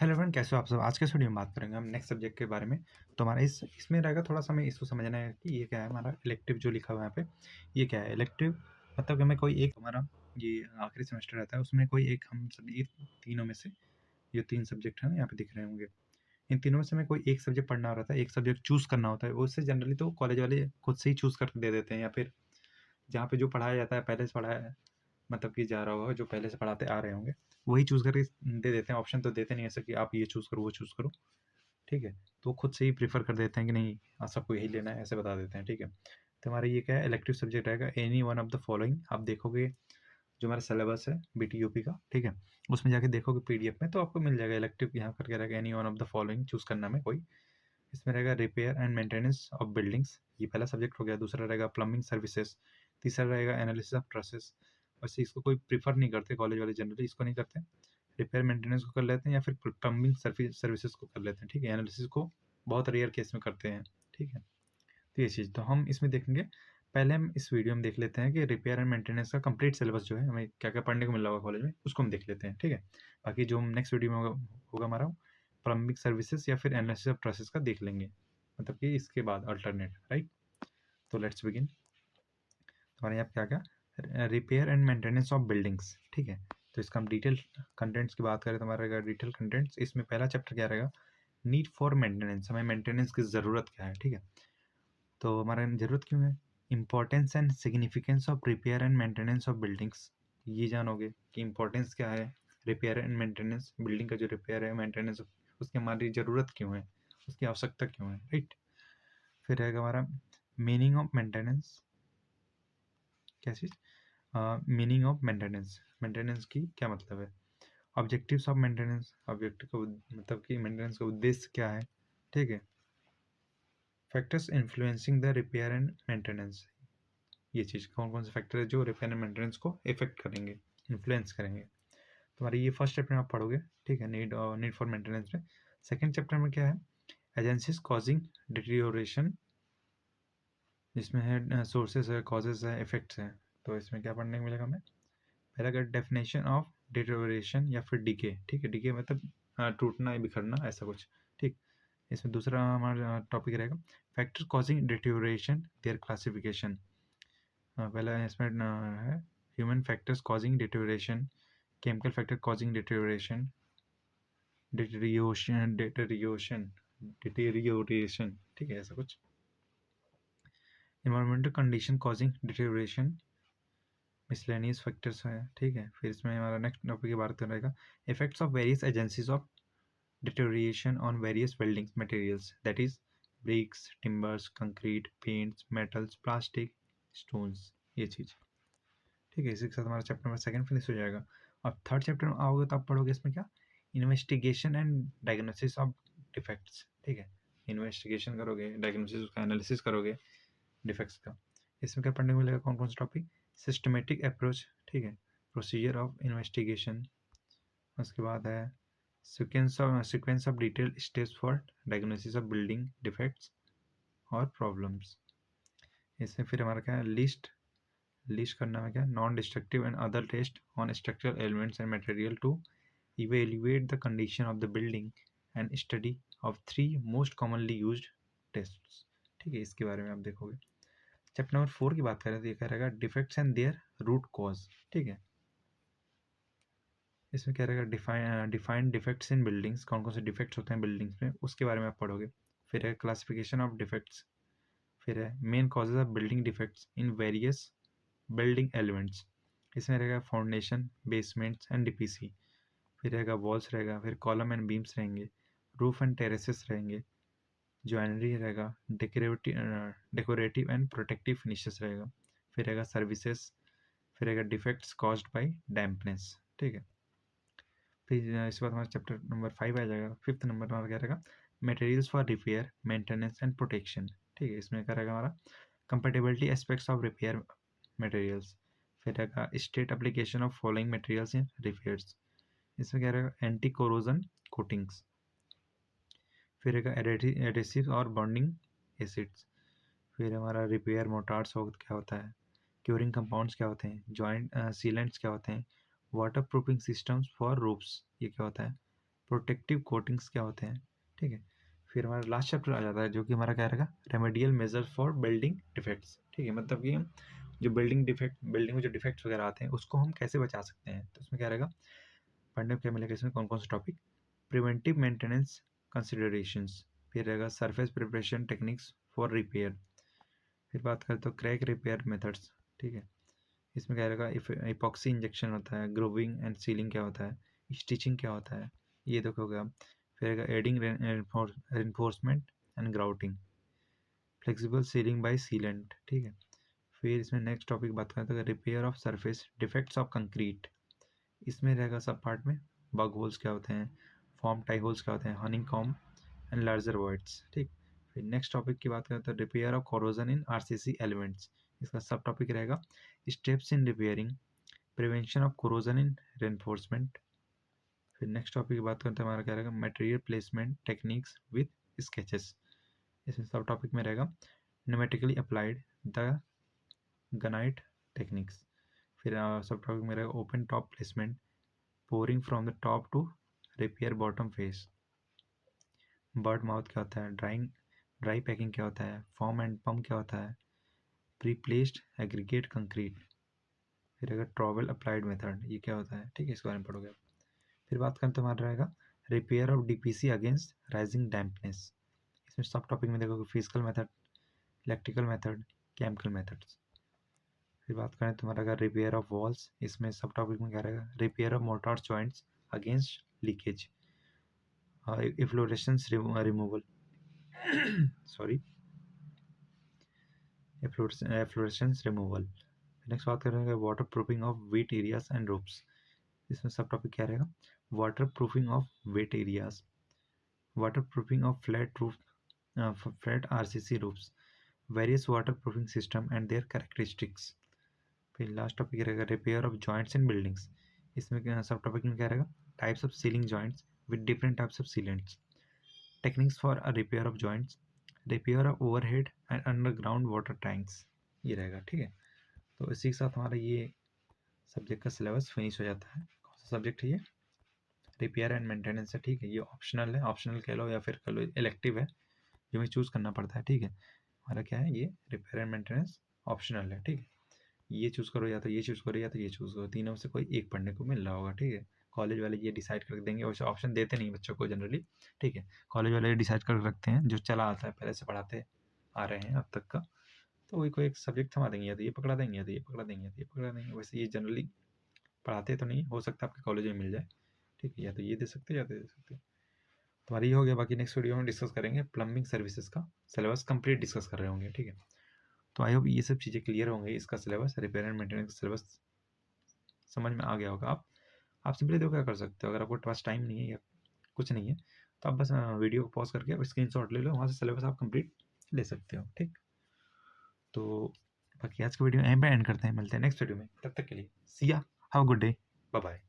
Hello friend, कैसे हो आप सब। आज के इस वीडियो में बात करेंगे हम नेक्स्ट सब्जेक्ट के बारे में। तो हमारा इसमें रहेगा थोड़ा सा हमें इसको समझना है कि ये क्या है हमारा इलेक्टिव जो लिखा हुआ है यहाँ पे। ये क्या है इलेक्टिव, मतलब कि हमें कोई एक हमारा ये आखिरी सेमेस्टर रहता है, उसमें कोई एक हम सब ये तीनों में से ये 3 सब्जेक्ट हैं यहाँ पे दिख रहे होंगे। इन तीनों में से हमें कोई एक सब्जेक्ट पढ़ना रहता है, एक सब्जेक्ट चूज़ करना होता है। उससे जनरली तो कॉलेज वाले खुद से ही चूज़ करके दे देते हैं, या फिर जहाँ पे जो पढ़ाया जाता है पहले से पढ़ाया, मतलब कि जा रहा होगा जो पहले से पढ़ाते आ रहे होंगे, वही चूज़ करके दे देते हैं। ऑप्शन तो देते नहीं ऐसा कि आप ये चूज़ करो वो चूज़ करो, ठीक है। तो खुद से ही प्रेफर कर देते हैं कि नहीं सबको यही लेना है, ऐसे बता देते हैं, ठीक है। तो हमारा ये क्या है इलेक्टिव सब्जेक्ट रहेगा any one of the following. आप देखोगे जो हमारा सिलेबस है BTUP का, ठीक है, उसमें जाके देखोगे PDF में तो आपको मिल जाएगा इलेक्टिव यहाँ करके रहेगा any one of the following choose करना में कोई। इसमें रहेगा repair and maintenance of buildings, ये पहला सब्जेक्ट हो गया। दूसरा रहेगा प्लम्बिंग सर्विसेज। तीसरा रहेगा एनालिसिस ऑफ ट्रसेस। वैसे इसको कोई प्रीफर नहीं करते कॉलेज वाले, जनरली इसको नहीं करते। रिपेयर मेंटेनेंस को कर लेते हैं या फिर प्लम्बिंग सर्विसेज को कर लेते हैं, ठीक है। एनालिसिस को बहुत रेयर केस में करते हैं, ठीक है। तो ये चीज़ तो हम इसमें देखेंगे। पहले हम इस वीडियो में देख लेते हैं कि रिपेयर एंड मेंटेनेंस का कंप्लीट सिलेबस जो है हमें क्या क्या पढ़ने को मिल रहा होगा कॉलेज में, उसको हम देख लेते हैं, ठीक है। बाकी जो हम नेक्स्ट वीडियो में होगा हमारा प्लम्बिंग सर्विसेज या फिर एनालिसिस ऑफ ट्रसेस का देख लेंगे, मतलब कि इसके बाद अल्टरनेट, राइट। तो लेट्स बिगिन। हमारे यहाँ क्या क्या repair and maintenance of buildings, ठीक है। तो इसका हम डिटेल कंटेंट्स की बात करें तो हमारा रहेगा डिटेल कंटेंट्स। इसमें पहला चैप्टर क्या रहेगा, नीड फॉर मेंटेनेंस, हमें मेंटेनेंस की ज़रूरत क्या है, ठीक है। तो हमारा ज़रूरत क्यों है, importance and significance of repair and maintenance of buildings, ये जानोगे कि इंपॉर्टेंस क्या है रिपेयर एंड मेंटेनेंस, बिल्डिंग का जो रिपेयर है मेंटेनेंस उसकी हमारी ज़रूरत क्यों है, उसकी आवश्यकता क्यों है, राइट। फिर रहेगा हमारा मीनिंग ऑफ मेंटेनेंस, क्या चीज़, मीनिंग ऑफ मेंटेनेंस, मेंटेनेंस की क्या मतलब है। ऑब्जेक्टिव्स ऑफ मेंटेनेंस, ऑब्जेक्टिव का मतलब कि मेंटेनेंस का उद्देश्य क्या है, ठीक है। Factors influencing the repair and maintenance, ये चीज़ कौन कौन से फैक्टर है जो रिपेयर एंड मेंटेनेंस को इफेक्ट करेंगे, इन्फ्लुएंस करेंगे। तुम्हारी ये फर्स्ट चैप्टर में आप पढ़ोगे, ठीक है, नीड फॉर मेंटेनेंस में। सेकंड चैप्टर में क्या है, एजेंसीज कॉजिंग डिटीरियोरेशन, जिसमें है सोर्सेज है, कॉजेज है, इफेक्ट्स हैं। तो इसमें क्या पढ़ने को मिलेगा हमें, पहला का डेफिनेशन ऑफ डिटीरियोरेशन या फिर डीके, ठीक है। डीके मतलब टूटना या बिखरना, ऐसा कुछ, ठीक। इसमें दूसरा हमारा टॉपिक रहेगा factor causing deterioration, there classification. पहला इसमें है human factors causing deterioration, chemical factor causing deterioration, deterioration, ठीक है, ऐसा कुछ। Environmental condition causing deterioration, miscellaneous factors है, ठीक है। फिर इसमें हमारा नेक्स्ट टॉपिक की बात रहेगा effects of various agencies of deterioration on various building materials, that is bricks, timbers, concrete, paints, metals, plastic, stones, ये चीज़, ठीक है। इसी के साथ हमारा चैप्टर नंबर सेकंड फिनिश हो जाएगा। और थर्ड चैप्टर में आओगे तो आप पढ़ोगे इसमें क्या, investigation and diagnosis of defects, ठीक है। इन्वेस्टिगेशन करोगे, डायग्नोसिस उसका एनालिसिस करोगे डिफेक्ट्स का। इसमें क्या पढ़ने को मिलेगा, कौन कौन सा टॉपिक, सिस्टमेटिक अप्रोच, ठीक है, प्रोसीजर ऑफ इन्वेस्टिगेशन। उसके बाद है sequence of detailed steps for diagnosis of building defects और problems। इसमें फिर हमारा क्या है, लिस्ट करना है क्या, non destructive and other test on structural elements and material to evaluate the condition of the building and study of 3 most commonly used tests, ठीक है। इसके बारे में आप देखोगे। चैप्टर नंबर 4 की बात करें तो ये कह रहेगा defects and their root cause, ठीक है। इसमें क्या रहेगा, डिफाइन डिफेक्ट्स इन बिल्डिंग्स, कौन कौन से डिफेक्ट्स होते हैं बिल्डिंग्स में, उसके बारे में आप पढ़ोगे। फिर है क्लासिफिकेशन ऑफ डिफेक्ट्स। फिर है main causes of building defects in various building elements, इसमें रहेगा फाउंडेशन, बेसमेंट्स एंड DPC। फिर रहेगा वॉल्स रहेगा, फिर कॉलम एंड बीम्स रहेंगे, रूफ एंड टेरेसेस रहेंगे, ज्वेलरी रहेगा, डेकोरेटिव एंड प्रोटेक्टिव फिनिशेस रहेगा। फिर रहेगा सर्विसेज, फिर रहेगा डिफेक्ट्स कॉज्ड बाई डैम्पनेस, ठीक है। फिर इसके बाद हमारा चैप्टर नंबर 5 आ जाएगा। फिफ्थ नंबर हमारा क्या रहेगा, materials for repair, maintenance and protection, ठीक है। इसमें क्या रहेगा हमारा compatibility aspects of repair materials. फिर रहेगा state application of following materials in repairs. इसमें क्या रहेगा एंटी कोरोजन कोटिंग्स। फिर रहेगा एडेसिव और बॉन्डिंग एसिड्स। फिर हमारा रिपेयर मोटार्स क्या होता है, क्योरिंग कंपाउंड्स क्या होते हैं, जॉइंट सीलेंट्स क्या होते हैं, water proofing systems for roofs, ये क्या होता है, प्रोटेक्टिव कोटिंग्स क्या होते हैं, ठीक है। फिर हमारा लास्ट चैप्टर आ जाता है जो कि हमारा क्या रहेगा, remedial measures for building defects, ठीक है। मतलब कि हम जो बिल्डिंग में जो डिफेक्ट्स वगैरह आते हैं उसको हम कैसे बचा सकते हैं, तो उसमें क्या रहेगा, पढ़ने को क्या मिलेगा इसमें, कौन कौन से टॉपिक, प्रिवेंटिव मेंटेनेंस कंसिडरेशंस, फिर रहेगा surface preparation techniques for repair, फिर बात करें तो क्रैक रिपेयर मेथड्स, ठीक है। इसमें क्या रहेगा, इपॉक्सी इंजेक्शन होता है, ग्रोविंग एंड सीलिंग क्या होता है, स्टिचिंग क्या होता है, ये देखोगे आप। फिर रहेगा adding reinforcement and grouting, flexible sealing by sealant, ठीक है। फिर इसमें नेक्स्ट टॉपिक बात करें तो repair of surface defects of concrete, इसमें रहेगा सब पार्ट में, बग होल्स क्या होते हैं, फॉर्म टाई होल्स क्या होते हैं, Honey com and larger voids, ठीक। फिर नेक्स्ट टॉपिक की बात करें तो repair of corrosion in RCC elements, इसका सब टॉपिक रहेगा steps in repairing, prevention of corrosion in reinforcement. फिर नेक्स्ट टॉपिक की बात करते हैं, हमारा क्या रहेगा, material placement techniques with sketches, इसमें सब टॉपिक में रहेगा न्यूमेटिकली अप्लाइड द गनाइट टेक्निक्स। फिर सब टॉपिक में रहेगा open top placement, pouring from the top to repair bottom face, bird mouth क्या होता है, ड्राई पैकिंग क्या होता है, फॉर्म एंड पम्प क्या होता है, प्री प्लेस्ड एग्रीगेट कंक्रीट, फिर अगर ट्रॉवल अप्लाइड मेथड ये क्या होता है, ठीक है, इसके बारे में पढ़ोगे। फिर बात करें तो हमारा रहेगा repair of DPC against rising dampness, इसमें सब टॉपिक में देखोगे physical method, electrical method, chemical methods. फिर बात करें तो हमारा रहेगा रिपेयर ऑफ वॉल्स, इसमें सब टॉपिक में क्या रहेगा, repair of mortar joints against leakage, efflorescence removal sorry florescence removal. Next बात करेंगे water proofing of wet areas and roofs, इसमें सब टॉपिक क्या रहेगा, water proofing of wet areas, water proofing of flat roof, flat RCC roofs, various water proofing system and their characteristics. फिर last topic रहेगा repair of joints in buildings, इसमें सब topic में क्या रहेगा, types of sealing joints with different types of sealants, techniques for a repair of joints, repair of overhead and underground water tanks, ये रहेगा, ठीक है। तो इसी के साथ हमारा ये सब्जेक्ट का सिलेबस फिनिश हो जाता है। कौन सा सब्जेक्ट है ये, रिपेयर एंड मेंटेनेंस है, ठीक है। ये ऑप्शनल है, ऑप्शनल कह लो या फिर कह लो इलेक्टिव है, जो हमें चूज़ करना पड़ता है, ठीक है। हमारा क्या है, ये रिपेयर एंड मेंटेनेंस ऑप्शनल है, ठीक है। ये चूज़ करो या तो ये चूज़ करो या तो ये चूज़ करो, तीनों से कोई एक पढ़ने को मिल रहा होगा, ठीक है। कॉलेज वाले ये डिसाइड कर देंगे, वैसे ऑप्शन देते नहीं बच्चों को जनरली, ठीक है। कॉलेज वाले डिसाइड कर रखते हैं जो चला आता है, पहले से पढ़ाते आ रहे हैं अब तक का, तो वही कोई एक सब्जेक्ट थमा देंगे, या तो ये पकड़ा देंगे, या तो ये पकड़ा देंगे, या तो ये पकड़ा देंगे। वैसे ये जनरली पढ़ाते तो नहीं, हो सकता है आपके कॉलेज में मिल जाए, ठीक है, या तो ये दे सकते हो या तो दे सकते हो। तुम्हारी ये हो गया, बाकी नेक्स्ट वीडियो में डिस्कस करेंगे प्लम्बिंग सर्विसेज का सिलेबस कंप्लीट डिस्कस कर रहे होंगे, ठीक है। तो आई होप ये सब चीज़ें क्लियर होंगे, इसका सिलेबस रिपेयर एंड मेंटेनेंस का सिलेबस समझ में आ गया होगा। आप सिंपली देखो क्या कर सकते हो, अगर आपको पास टाइम नहीं है या कुछ नहीं है तो आप बस वीडियो को पॉज करके स्क्रीनशॉट ले लो, वहाँ से सिलेबस आप कंप्लीट ले सकते हो, ठीक। तो बाकी आज का वीडियो यहीं पे एंड करते हैं, मिलते हैं नेक्स्ट वीडियो में, तब तक के लिए see ya, have a good day, bye bye.